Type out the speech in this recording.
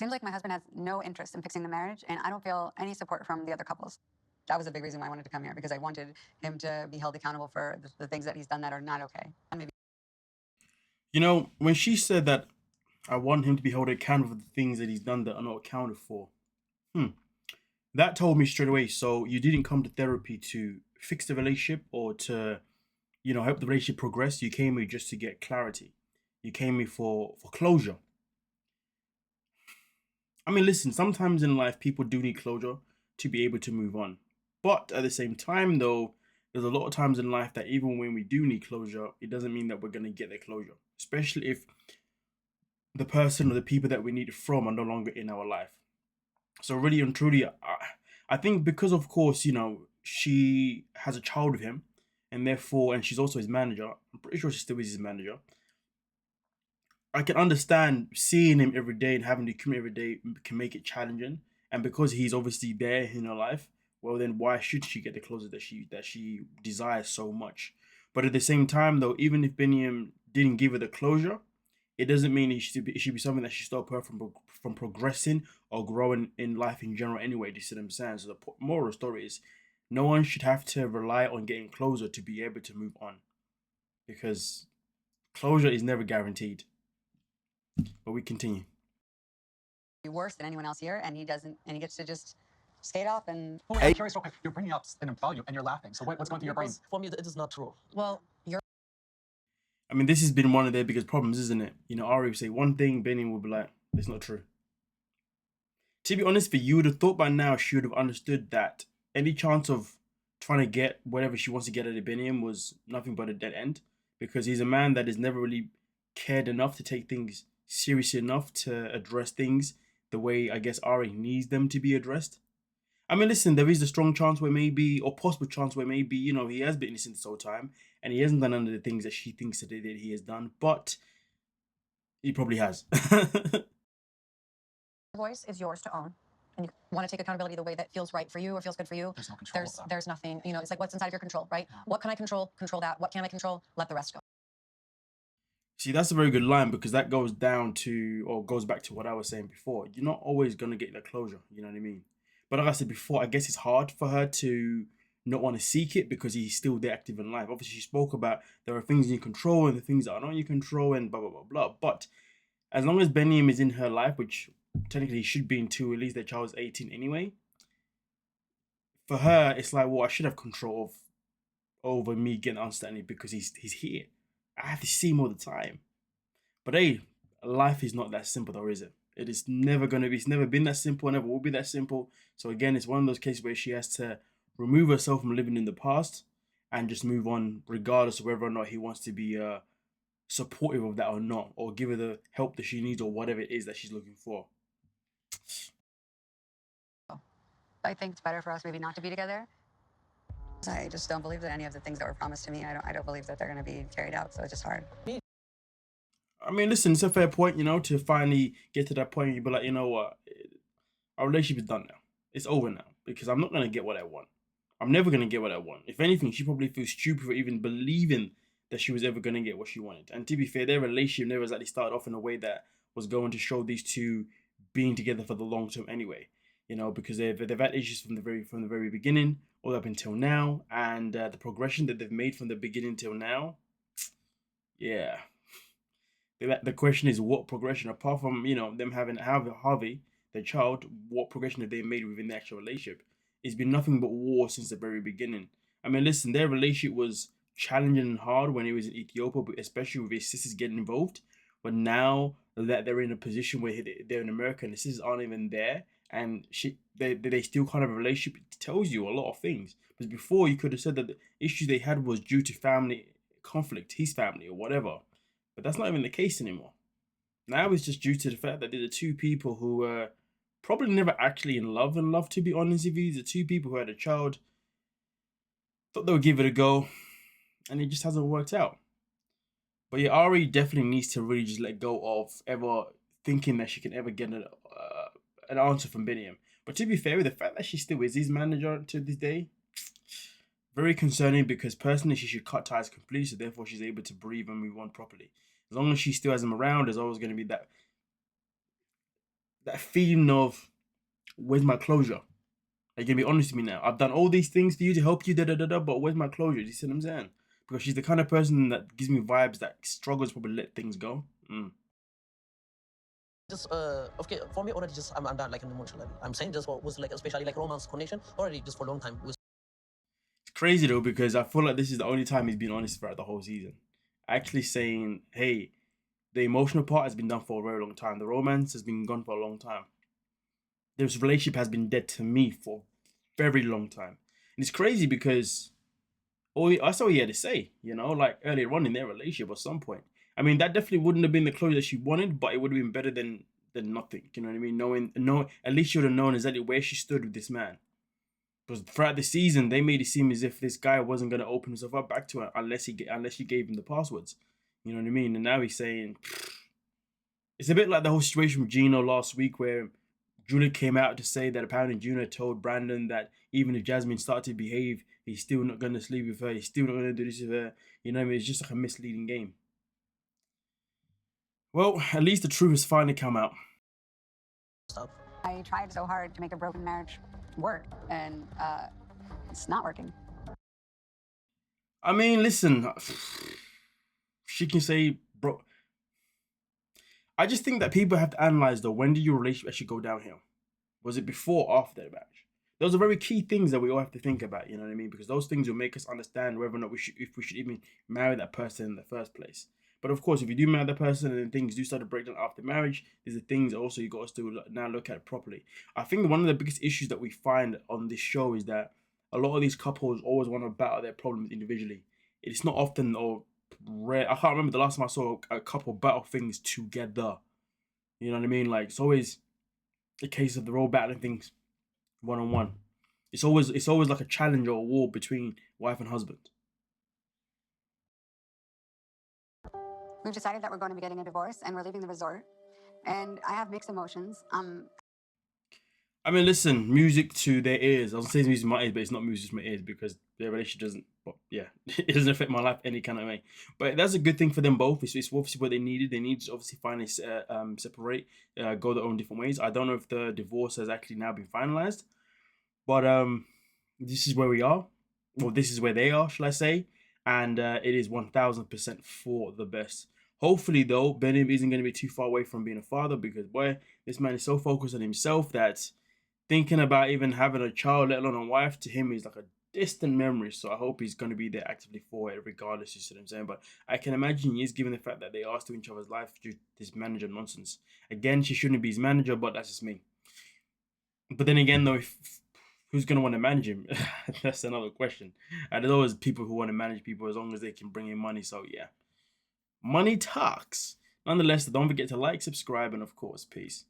seems like my husband has no interest in fixing the marriage, and I don't feel any support from the other couples. That was a big reason why I wanted to come here, because I wanted him to be held accountable for the things that he's done that are not okay. And maybe You know, when she said that I want him to be held accountable for the things that he's done that are not accounted for, hmm, that told me straight away. So you didn't come to therapy to fix the relationship or to, help the relationship progress. You came here just to get clarity. You came here for closure. I mean, listen, sometimes in life people do need closure to be able to move on. But at the same time, though, there's a lot of times in life that even when we do need closure, it doesn't mean that we're going to get the closure, especially if the person or the people that we need it from are no longer in our life. So really and truly, I think because of course, she has a child with him, and therefore, and she's also his manager. I'm pretty sure she still is his manager. I can understand seeing him every day and having to commute every day can make it challenging. And because he's obviously there in her life, well, then why should she get the closure that she desires so much? But at the same time, though, even if Biniyam didn't give her the closure, it doesn't mean it should be something that should stop her from progressing or growing in life in general. Anyway, do you see what I'm saying? So the moral of the story is, no one should have to rely on getting closure to be able to move on, because closure is never guaranteed. But we continue. worse than anyone else here, and he doesn't, and he gets to just skate off and. Oh, wait, I'm curious real quick. You're bringing up sentimental value and you're laughing. So what's going through your brain? For me, it is not true. Well, you're. I mean, this has been one of their biggest problems, isn't it? Ari would say one thing, Benny would be like, it's not true. To be honest, for you would have thought by now she would have understood that any chance of trying to get whatever she wants to get out of Biniyam was nothing but a dead end, because he's a man that has never really cared enough to take things seriously enough to address things the way I guess Ari needs them to be addressed. I mean, listen, there is a strong chance where maybe, or possible chance where maybe, he has been innocent this whole time and he hasn't done none of the things that she thinks that he has done, but he probably has. Voice is yours to own, and you want to take accountability the way that feels right for you or feels good for you. There's no control. There's nothing, it's like what's inside of your control, right? Yeah. What can I control? Control that. What can I control? Let the rest go. See, that's a very good line, because that goes down to, or goes back to what I was saying before. You're not always going to get the closure, you know what I mean? But like I said before, I guess it's hard for her to not want to seek it because he's still there active in life. Obviously, she spoke about there are things in your control and the things that are not in your control and blah, blah, blah, blah. But as long as Biniyam is in her life, which technically he should be until at least their child's 18 anyway, for her, it's like, well, I should have control over me getting understanding because he's here. I have to see him all the time. But hey, life is not that simple though, is it? It is never going to be, it's never been that simple, never will be that simple. So again, it's one of those cases where she has to remove herself from living in the past and just move on, regardless of whether or not he wants to be supportive of that or not, or give her the help that she needs or whatever it is that she's looking for. I think it's better for us maybe not to be together. I just don't believe that any of the things that were promised to me, I don't believe that they're going to be carried out. So it's just hard. I mean, listen, it's a fair point, to finally get to that point. You'd be like, you know what, our relationship is done now. It's over now, because I'm not going to get what I want. I'm never going to get what I want. If anything, she probably feels stupid for even believing that she was ever going to get what she wanted. And to be fair, their relationship never exactly started off in a way that was going to show these two being together for the long term anyway. Because they've had issues from the very beginning all up until now, and the progression that they've made from the beginning till now, yeah. The question is, what progression, apart from them having Harvey, their child, what progression have they made within the actual relationship? It's been nothing but war since the very beginning. I mean, listen, their relationship was challenging and hard when he was in Ethiopia, but especially with his sisters getting involved. But now that they're in a position where they're in America and the sisters aren't even there, and they still kind of a relationship, it tells you a lot of things. Because before, you could have said that the issue they had was due to family conflict, his family or whatever. But that's not even the case anymore. Now it's just due to the fact that they're the two people who were probably never actually in love, to be honest with you. The two people who had a child, thought they would give it a go, and it just hasn't worked out. But yeah, Ari definitely needs to really just let go of ever thinking that she can ever get an answer from Biniyam. But to be fair, the fact that she still is his manager to this day, very concerning, because personally she should cut ties completely, so therefore she's able to breathe and move on properly. As long as she still has him around, there's always going to be that. that feeling of, where's my closure? Are you gonna be honest with me now? I've done all these things for you to help you, but where's my closure? Do you see what I'm saying? Because she's the kind of person that gives me vibes that struggles to probably let things go. Just okay, for me already just I'm done like an emotional level. I'm saying just what was like especially like romance connection already just for a long time. It's crazy though, because I feel like this is the only time he's been honest throughout the whole season. Actually saying, hey, the emotional part has been done for a very long time. The romance has been gone for a long time. This relationship has been dead to me for a very long time. And it's crazy because that's all he had to say, like earlier on in their relationship at some point. I mean, that definitely wouldn't have been the closure that she wanted, but it would have been better than nothing. You know what I mean? At least she would have known exactly where she stood with this man. Because throughout the season, they made it seem as if this guy wasn't going to open himself up back to her unless she gave him the passwords. You know what I mean? And now he's saying, it's a bit like the whole situation with Gino last week, where Julia came out to say that apparently Gino told Brandon that even if Jasmine started to behave, he's still not going to sleep with her. He's still not going to do this with her. You know what I mean? It's just like a misleading game. Well, at least the truth has finally come out. I tried so hard to make a broken marriage work, and it's not working. I mean, listen, she can say, bro. I just think that people have to analyze though, when did your relationship actually go downhill? Was it before or after the marriage? Those are very key things that we all have to think about, you know what I mean? Because those things will make us understand whether or not if we should even marry that person in the first place. But of course, if you do marry that person and things do start to break down after marriage, there's the things also you got to now look at properly. I think one of the biggest issues that we find on this show is that a lot of these couples always want to battle their problems individually. It's not often or rare. I can't remember the last time I saw a couple battle things together. You know what I mean? Like, it's always a case of they're all battling things one-on-one. It's always like a challenge or a war between wife and husband. We've decided that we're going to be getting a divorce and we're leaving the resort. And I have mixed emotions. I mean, listen, music to their ears. I was saying music to my ears, but it's not music to my ears because their relationship doesn't, well, yeah, it doesn't affect my life any kind of way. But that's a good thing for them both. It's obviously what they needed. They need to obviously finally separate, go their own different ways. I don't know if the divorce has actually now been finalized, but this is where we are. Well, this is where they are, shall I say? And it is 1000% for the best. Hopefully, though, Biniyam isn't going to be too far away from being a father because, boy, this man is so focused on himself that thinking about even having a child, let alone a wife, to him is like a distant memory. So I hope he's going to be there actively for it, regardless, you see what I'm saying? But I can imagine he is, given the fact that they are still in each other's life due to this manager nonsense. Again, she shouldn't be his manager, but that's just me. But then again, though, who's going to want to manage him? That's another question. And there's always people who want to manage people as long as they can bring in money. So yeah, money talks. Nonetheless, don't forget to like, subscribe, and of course, peace.